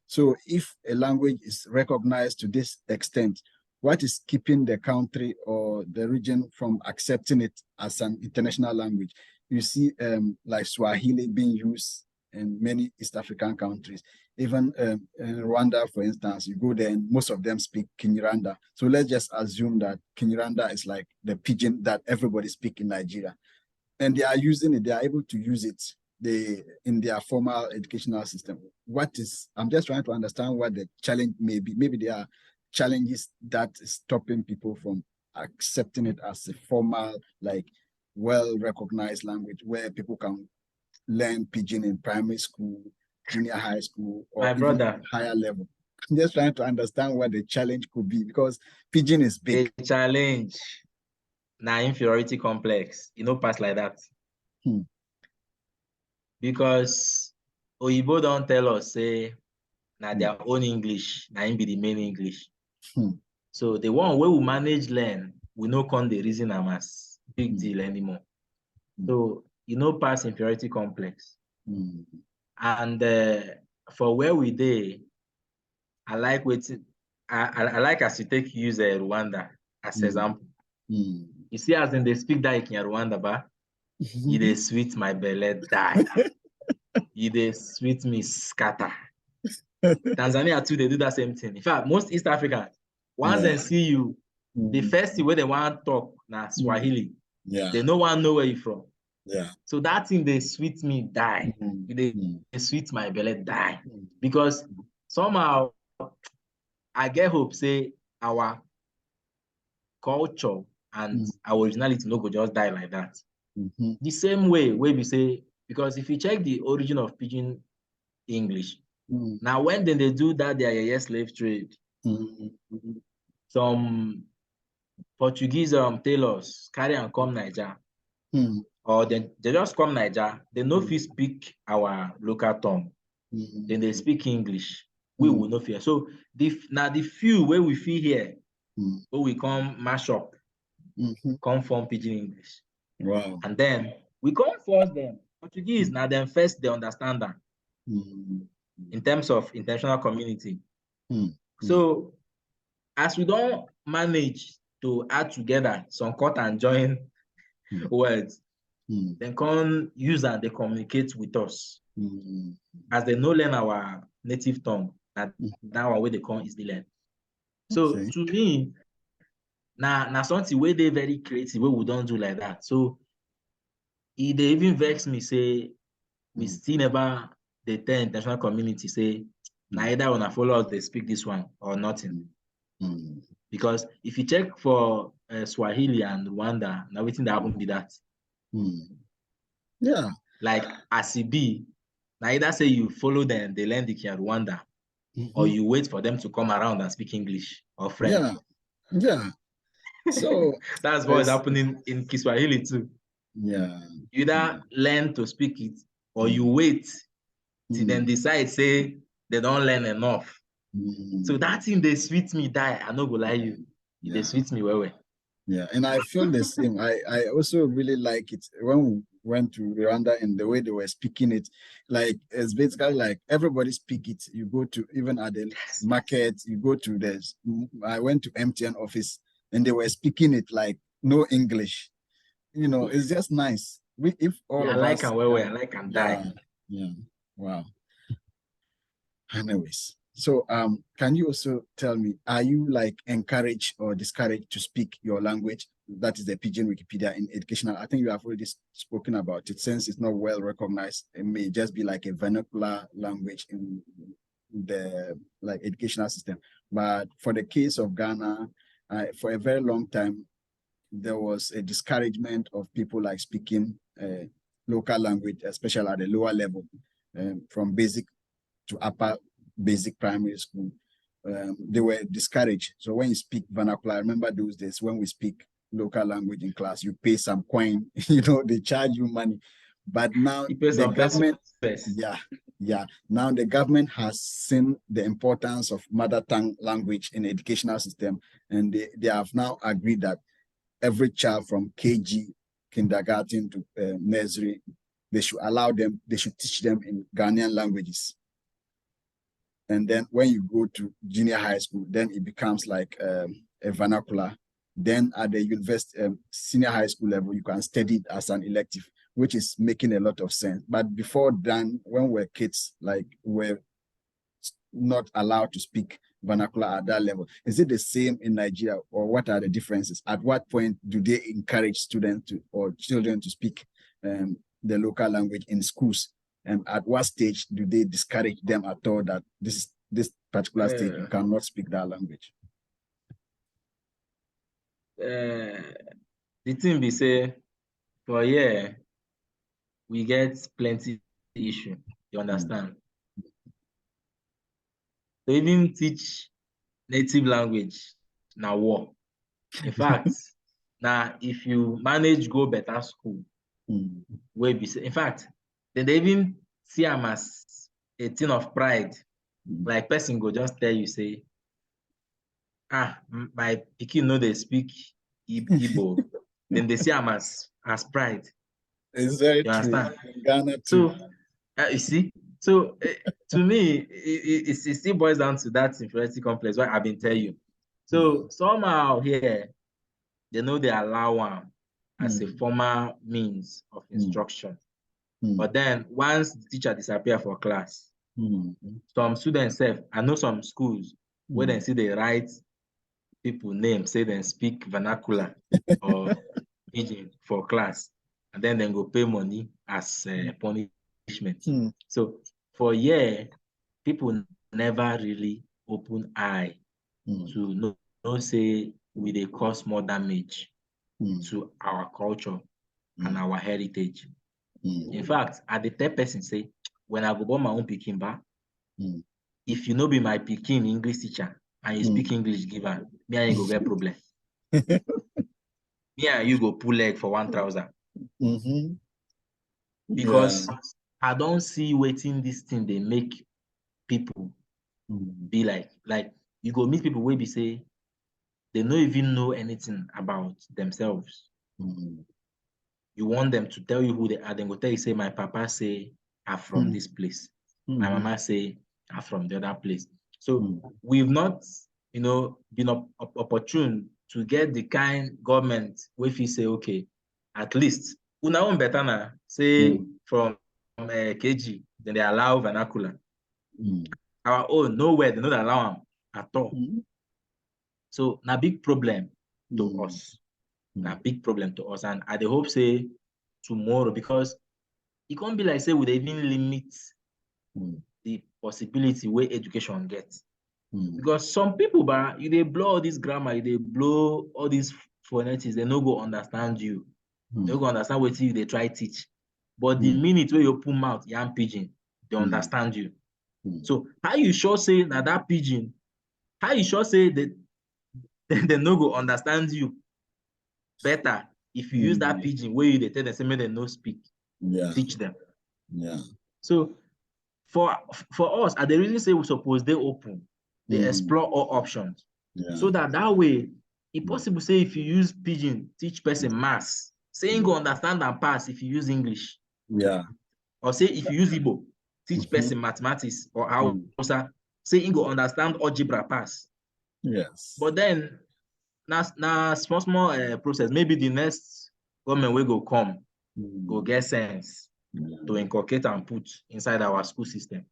So if a language is recognized to this extent, what is keeping the country or the region from accepting it as an international language? You see like Swahili being used in many East African countries. Even in Rwanda, for instance, you go there and most of them speak Kinyarwanda. So let's just assume that Kinyarwanda is like the Pidgin that everybody speaks in Nigeria. And they are using it, they are able to use it in their formal educational system. I'm just trying to understand what the challenge may be. Maybe there are challenges that is stopping people from accepting it as a formal, like well-recognized language where people can learn Pidgin in primary school, junior high school, or even higher level. I'm just trying to understand what the challenge could be, because Pidgin is big. The challenge, now inferiority complex, pass like that. Because Oyibo don't tell us, say, now their own English, now be the main English. So the one where we manage learn, we no con the reason I'm as big deal anymore. So pass inferiority complex. And for where we dey, I like I like as you take use Rwanda as example. You see, as in they speak that in Rwanda, ba, you dey sweet my belly die. You dey sweet me scatter. Tanzania too, they do that same thing. In fact, most East Africans, once they see you, the first thing where they want to talk na Swahili. They no one know where you from. So that thing they sweet me die. They sweet my belly die. Because somehow I get hope say our culture and our originality no go just die like that. The same way we say, because if you check the origin of Pidgin English, now when they do that their slave trade, Some Portuguese tailors carry and come Niger, or they just come Niger. They no fit speak our local tongue. Then they speak English. We will not fear. So the few where we feel here, where we come mash up, come from Pidgin English. Wow. And then we come force them. Portuguese, now then first they understand that in terms of intentional community. So as we don't manage to add together some cut and join words, then come use and they communicate with us. As they no learn our native tongue, that one way they come is the learn. So to me, now something where they very creative, where we don't do like that. So they even vex me, say we still never the tell international community say neither wanna follow us, they speak this one or nothing. Because if you check for Swahili and Rwanda, now everything that happened be that. Yeah. Like as it be, now either say you follow them, they learn the Rwanda, or you wait for them to come around and speak English or French. Yeah. So that's what is happening in Kiswahili too. Yeah. You either learn to speak it, or you wait till then decide say they don't learn enough. So that thing they sweet me die. I no go lie you. They sweet me well. Yeah, and I feel the same. I also really like it when we went to Rwanda and the way they were speaking it. Like it's basically like everybody speak it. You go to even at the market, you go to this. I went to MTN office and they were speaking it like no English. You know, it's just nice. If all of like us, I like and die. Yeah. Wow. Anyways, so can you also tell me, are you like encouraged or discouraged to speak your language? That is the Pidgin Wikipedia in educational. I think you have already spoken about it. Since it's not well recognized, it may just be like a vernacular language in the like educational system. But for the case of Ghana, for a very long time, there was a discouragement of people like speaking local language, especially at the lower level, from basic to upper basic primary school. They were discouraged. So when you speak vernacular, I remember those days when we speak local language in class, you pay some coin, they charge you money. But now the government, now the government has seen the importance of mother tongue language in the educational system, and they have now agreed that every child from KG, kindergarten to nursery, they should teach them in Ghanaian languages. And then when you go to junior high school, then it becomes like a vernacular. Then at the university, senior high school level, you can study it as an elective, which is making a lot of sense. But before then, when we're kids, like we're not allowed to speak vernacular at that level. Is it the same in Nigeria, or what are the differences? At what point do they encourage students or children to speak the local language in schools? And at what stage do they discourage them at all that this particular stage you cannot speak that language? The thing be say, for we get plenty issue. You understand? To even teach native language now war. In fact, now if you manage go better school, where be say, in fact, then they even see them as a thing of pride. Like person go just tell you say, my pikin know they speak Igbo. Then they see them as pride. It's very true. In Ghana too. So you see, so to me, it still boils down to that inferiority complex. What I've been telling you. So somehow here, they know they allow one as a formal means of instruction. But then once the teacher disappear for class, some students I know some schools where they see they write people name, say they speak vernacular or pidgin for class, and then they go pay money as punishment. So for people never really open eye to know say we dey cause more damage to our culture and our heritage. In fact, I dey tell person say, when I go born my own pikin ba, if you no be my pikin English teacher, and you speak English, give her, me and you go get problem. Me and you go pull leg for 1,000. Because I don't see waiting this thing they make people be like you go meet people where be say they don't even know anything about themselves. You want them to tell you who they are, then go tell you, say, my papa say I'm from this place. My mama say I'm from the other place. So we've not, been opportune to get the kind government where you say, okay, at least una own better na say from KG, then they allow vernacular. Our own nowhere they don't allow them at all. So na big problem to us. Na big problem to us, and I dey hope say tomorrow, because it can't be like say we dey even limit the possibility where education gets. Because some people, but you they blow all this grammar, you they blow all these phonetics, they no go understand you. They no go understand what you they try teach. But the minute where you put mouth yam pidgin, they understand you. So how you sure say that pidgin? How you sure say that they no go understand you better if you use that pidgin where you they tell them say make they no speak, teach them. So for us, at the reason say we suppose they open, they explore all options. So that way, it's possible say if you use pidgin, teach person maths, say you go understand and pass if you use English. Or say if you use Igbo, teach person mathematics or Hausa, say you go understand algebra pass. But then now small process. Maybe the next government will go come, go get sense to inculcate and put inside our school system.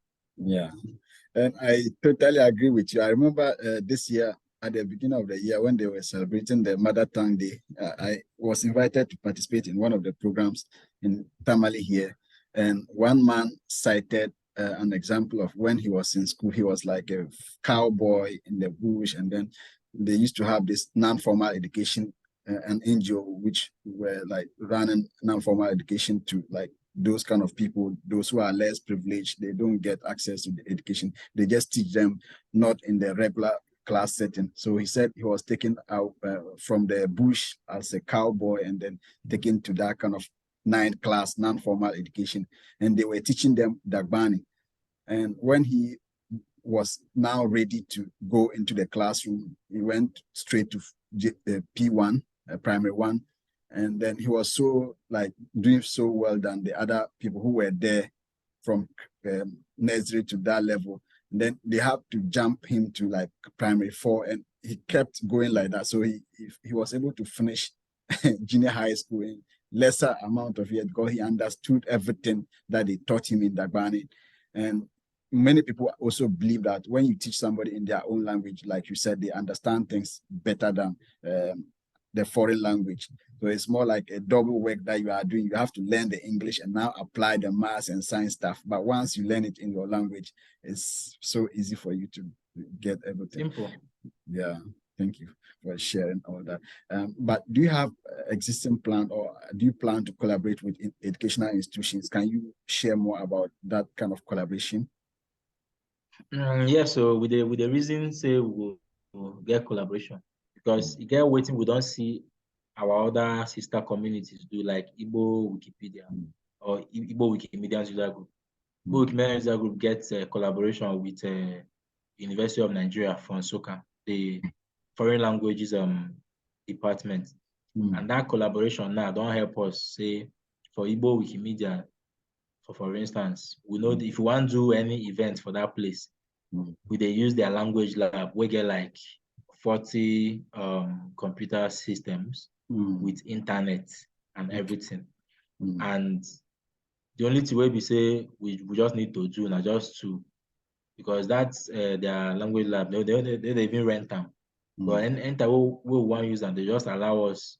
And I totally agree with you. I remember this year, at the beginning of the year, when they were celebrating the Mother Tongue Day, I was invited to participate in one of the programs in Tamale here. And one man cited an example of when he was in school. He was like a cowboy in the bush, and then they used to have this non-formal education, an NGO, which were like running non-formal education to like those kind of people, those who are less privileged. They don't get access to the education. They just teach them not in the regular class setting. So he said he was taken out from the bush as a cowboy and then taken to that kind of 9th class non-formal education, and they were teaching them Dagbani. And when he was now ready to go into the classroom, he went straight to P1, primary 1, and then he was so like doing so well than the other people who were there from nursery to that level. And then they had to jump him to like primary 4, and he kept going like that. So he was able to finish junior high school in lesser amount of years because he understood everything that they taught him in Dagbani. And many people also believe that when you teach somebody in their own language, like you said, they understand things better than the foreign language. So it's more like a double work that you are doing. You have to learn the English and now apply the maths and science stuff. But once you learn it in your language, it's so easy for you to get everything. Simple. Yeah. Thank you for sharing all that. But do you have existing plan, or do you plan to collaborate with educational institutions? Can you share more about that kind of collaboration? Yeah, so with the reason say we'll get collaboration, because you get waiting, we don't see our other sister communities do, like Igbo Wikipedia or Igbo Wikimedia User Group. Igbo Wikimedia User Group gets a collaboration with University of Nigeria from Nsukka, the foreign languages department. And that collaboration now don't help us say for Igbo Wikimedia, for instance, we know if you want to do any event for that place, we they use their language lab. We get like 40 computer systems with internet and everything. And the only thing we say we just need to do now just to, because that's their language lab. They even rent them. But enter we want to use them, they just allow us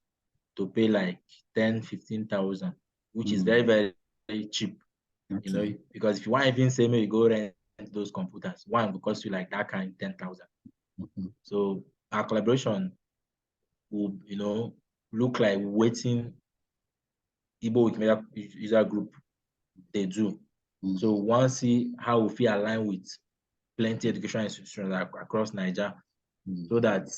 to pay like 10,000-15,000, which is very, very, very cheap. You know, because if you want even say maybe go rent those computers, one will cost you like that kind 10,000. So our collaboration will, look like waiting Igbo Wikimedia User Group they do. So once see how we feel aligned with plenty educational institutions across Nigeria, so that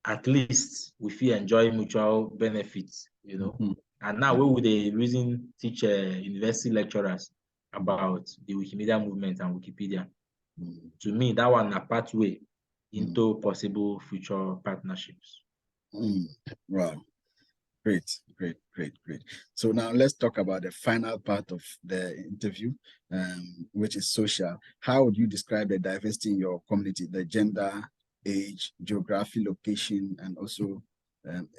at least we feel enjoy mutual benefits, you know. And now we would a reason teach university lecturers about the Wikimedia movement and Wikipedia. To me, that one a pathway into possible future partnerships. Wow. Great. So now let's talk about the final part of the interview, which is social. How would you describe the diversity in your community, the gender, age, geography, location, and also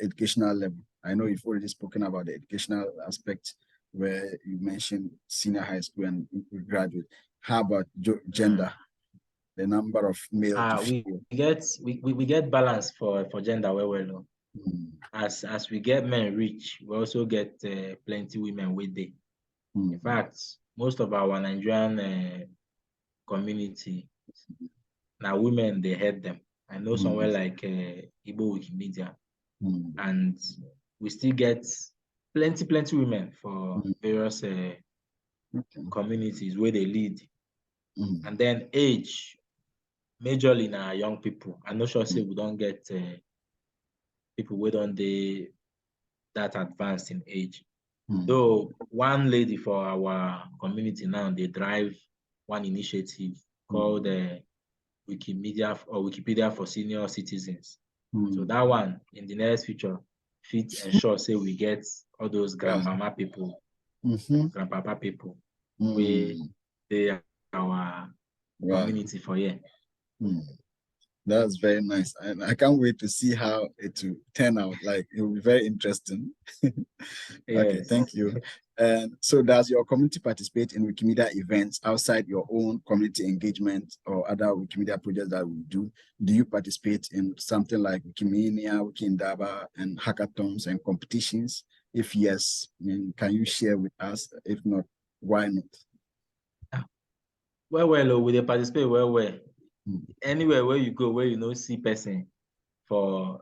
educational level? I know you've already spoken about the educational aspect where you mentioned senior high school and graduate. How about gender, the number of male to female? We get balance for gender well. As we get men rich, we also get plenty women with them. In fact, most of our Nigerian community, now women, they head them. I know somewhere like Igbo Wikimedia, and we still get plenty women for various communities where they lead. And then age, majorly now young people. I'm not sure say we don't get people who don't they that advanced in age. Though one lady for our community now, they drive one initiative called Wikipedia for Senior Citizens. So that one in the next future fit ensure say we get all those grandmama people, grandpapa people, where they are our community for here. That's very nice. And I can't wait to see how it will turn out. Like, it will be very interesting. Okay, thank you. And so does your community participate in Wikimedia events outside your own community engagement or other Wikimedia projects that we do? Do you participate in something like Wikimania, Wikindaba, and hackathons and competitions? If yes, can you share with us? If not, why not? Well, we participate well. Anywhere where you go, where you know see person for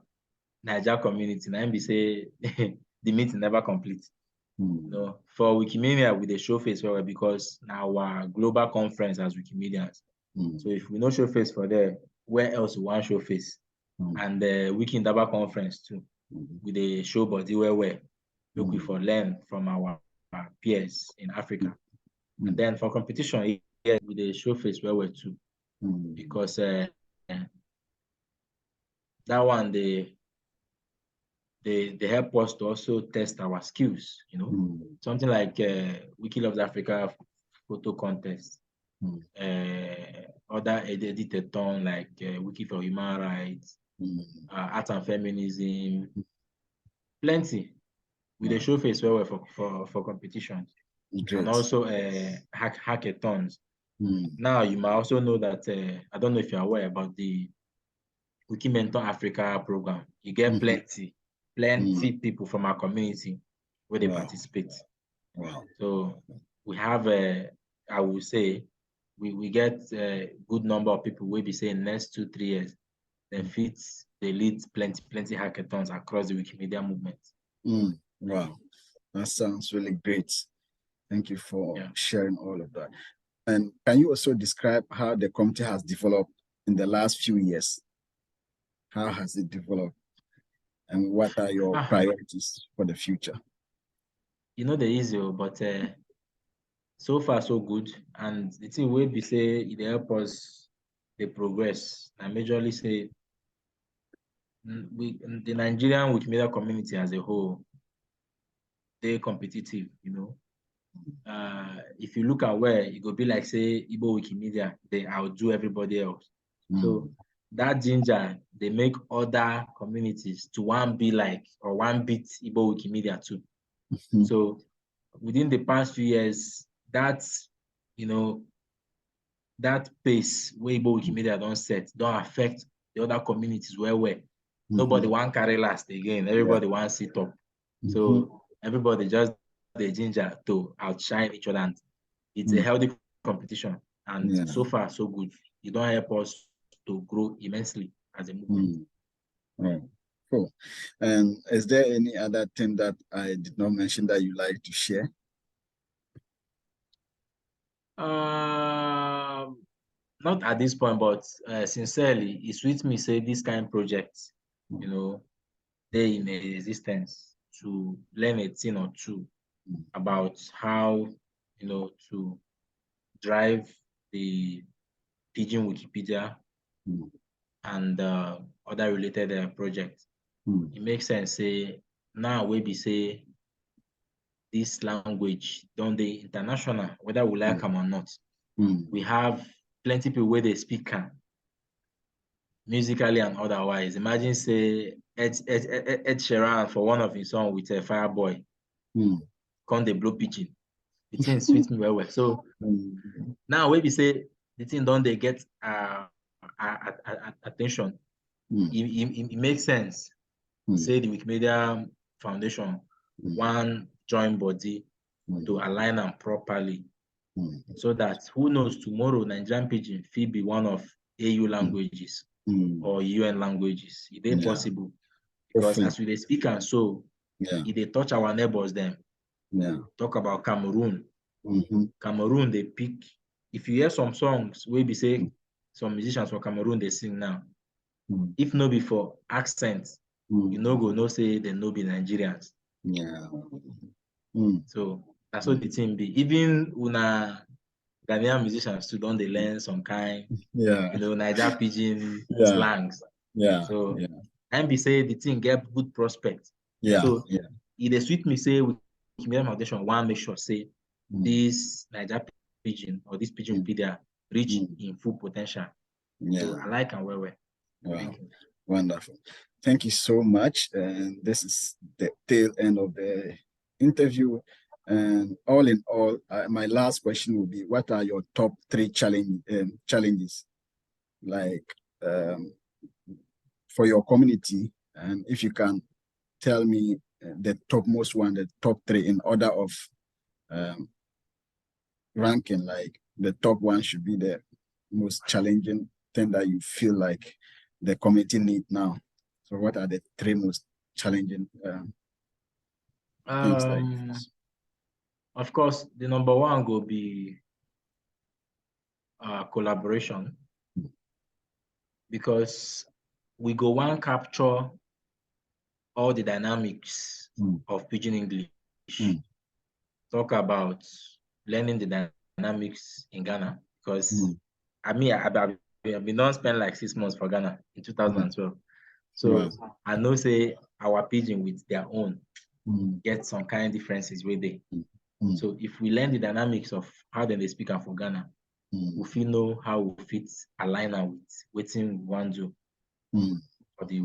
Niger community, now be say the meeting never complete. No, for Wikimania with the show face well because now our global conference as Wikimedians. So if we no show face for there, where else we want show face? And the Wikindaba conference too, with the show body where look we for learn from our peers in Africa. And then for competition, yeah, with the show face where too. Because that one they help us to also test our skills, you know. Something like Wiki Loves Africa photo contest, other editathon like Wiki for Human Rights, Art and Feminism, plenty. With the show face where for competitions. Great. And also hackathons. Now you might also know that I don't know if you're aware about the Wiki Mentor Africa program. You get plenty people from our community where they participate. So we have I would say we get a good number of people will be saying next 2-3 years then they lead plenty hackathons across the Wikimedia movement. Wow, that sounds really great. Thank you for sharing all of that. And can you also describe how the community has developed in the last few years? How has it developed? And what are your priorities for the future? You know, the easy, but so far so good. And the thing will be say it help us the progress. I majorly say the Nigerian Wikimedia community as a whole, they're competitive, you know. If you look at where it could be like say Igbo Wikimedia, they outdo everybody else. So that ginger, they make other communities to one be like or one beat Igbo Wikimedia too. So within the past few years, that's that pace where Igbo Wikimedia don't set, don't affect the other communities where nobody want carry last again, everybody wants sit up. So everybody just the ginger to outshine each other, and it's a healthy competition. And so far, so good. You don't help us to grow immensely as a movement. Cool. And is there any other thing that I did not mention that you like to share? not at this point, but sincerely, it sweets me say this kind of projects, you know, they in existence to learn a thing or two about how, you know, to drive the Pidgin Wikipedia and other related projects. It makes sense. Say now we be say this language don't they international, whether we like them or not. We have plenty people where they speak musically and otherwise. Imagine say Ed Sheeran for one of his songs with a Fireboy, come they blow Pidgin. The thing sweet me well. So now we be say the thing don't they get attention. It makes sense. Say the Wikimedia Foundation one join body to align them properly, so that who knows tomorrow Nigerian Pidgin will be one of AU languages or UN languages. It is possible because as we speak and so if they touch our neighbors them. Talk about Cameroon. Cameroon they pick. If you hear some songs where we say some musicians from Cameroon they sing now, if no before accent, you know go no say they no be Nigerians. So that's what the thing be. Even una Ghanaian musicians too don't they learn some kind, you know, Niger Pidgin slangs. So and be say the thing get good prospect. So it is sweet me say with Wikimedia Foundation one make sure say this Niger Pidgin or this Pidgin Wikipedia reach in full potential. So I like and well. Wow. Wonderful. Thank you so much. And this is the tail end of the interview. And all in all, my last question will be: what are your top 3 challenges, like for your community? And if you can tell me the topmost one, the top 3 in order of ranking, like the top one should be the most challenging thing that you feel like the community need now. So what are the 3 most challenging things like this? Of course, the number 1 will be collaboration, because we go one capture all the dynamics of Pidgin English. Talk about learning the dynamics in Ghana, because I've been done spend like 6 months for Ghana in 2012. So I know say our Pidgin with their own get some kind of differences with it. So if we learn the dynamics of how they speak for Ghana, we feel know how we fit align with waiting we want to for the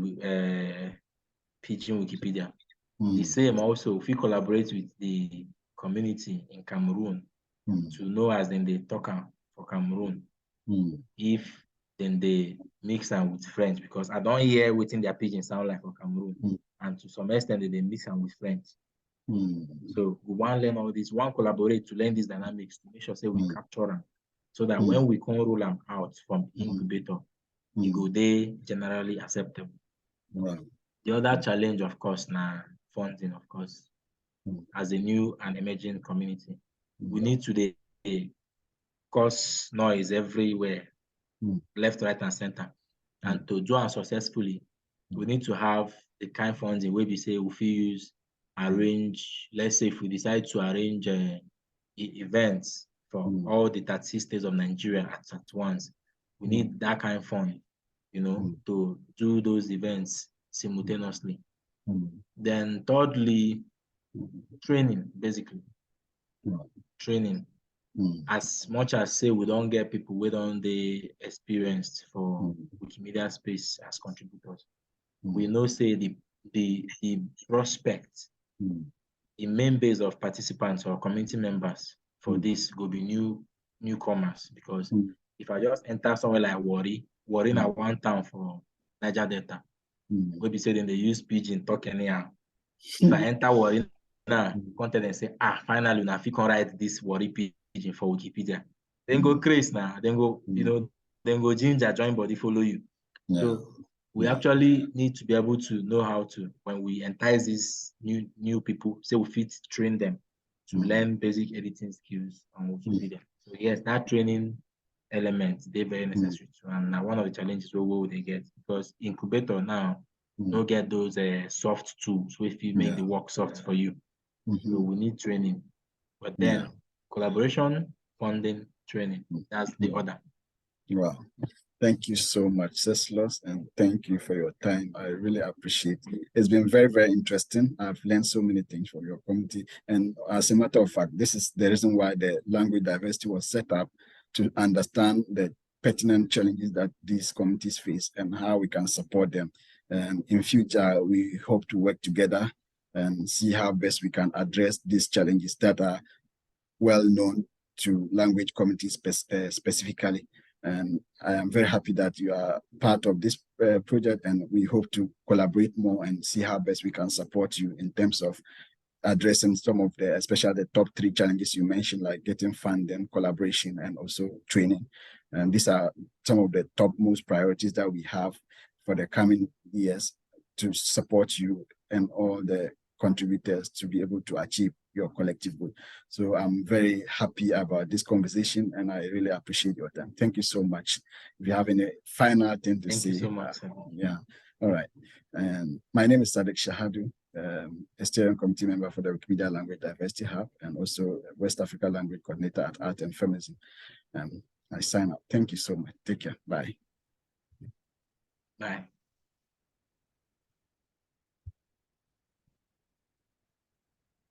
Pidgin Wikipedia. The same also, if we collaborate with the community in Cameroon to know as then they talk for Cameroon, if then they mix them with French, because I don't hear waiting their Pidgin sound like for Cameroon, and to some extent they mix them with French. So we want to learn all this, one collaborate to learn these dynamics to make sure say we capture them, so that when we can roll them out from incubator, it go they generally acceptable. The other challenge, of course, now funding, of course, as a new and emerging community. We need to cause noise everywhere, left, right, and center. And to do it successfully, we need to have the kind of funding where we say if we use, arrange, let's say if we decide to arrange events for all the 30 states of Nigeria at once, we need that kind of fund, you know, to do those events simultaneously. Then thirdly, training, basically. Training. As much as say we don't get people we don't they experienced for Wikimedia space as contributors, we know say the prospect, the main base of participants or community members for this will be newcomers, because if I just enter somewhere like Warri na one town for Niger Delta, we be saying they use Pidgin talk anyhow. If I enter Warri now, content and say, finally now if you can write this Warri Pidgin for Wikipedia, then go crazy now, then go, you know, then go ginger, join body, follow you. So we actually need to be able to know how to, when we entice these new people, say we fit train them to learn basic editing skills on Wikipedia. So yes, that training elements, they very necessary too. And now one of the challenges we they get, because incubator now don't get those soft tools, so if you make the work soft for you. So we need training. But then collaboration, funding, training. That's the order. Wow. Thank you so much, Ceslaus, and thank you for your time. I really appreciate it. It's been very, very interesting. I've learned so many things from your community. And as a matter of fact, this is the reason why the language diversity was set up, to understand the pertinent challenges that these communities face and how we can support them. And in future, we hope to work together and see how best we can address these challenges that are well known to language communities specifically. And I am very happy that you are part of this project, and we hope to collaborate more and see how best we can support you in terms of addressing some of the, especially the top 3 challenges you mentioned, like getting funding, collaboration, and also training. And these are some of the topmost priorities that we have for the coming years to support you and all the contributors to be able to achieve your collective goal. So I'm very happy about this conversation, and I really appreciate your time. Thank you so much. If you have any final thing to say. Thank you so much. Yeah. All right. And my name is Sadiq Shahadu, a steering committee member for the Wikimedia Language Diversity Hub, and also West Africa Language Coordinator at Art and Feminism. I sign up. Thank you so much. Take care. Bye. Bye.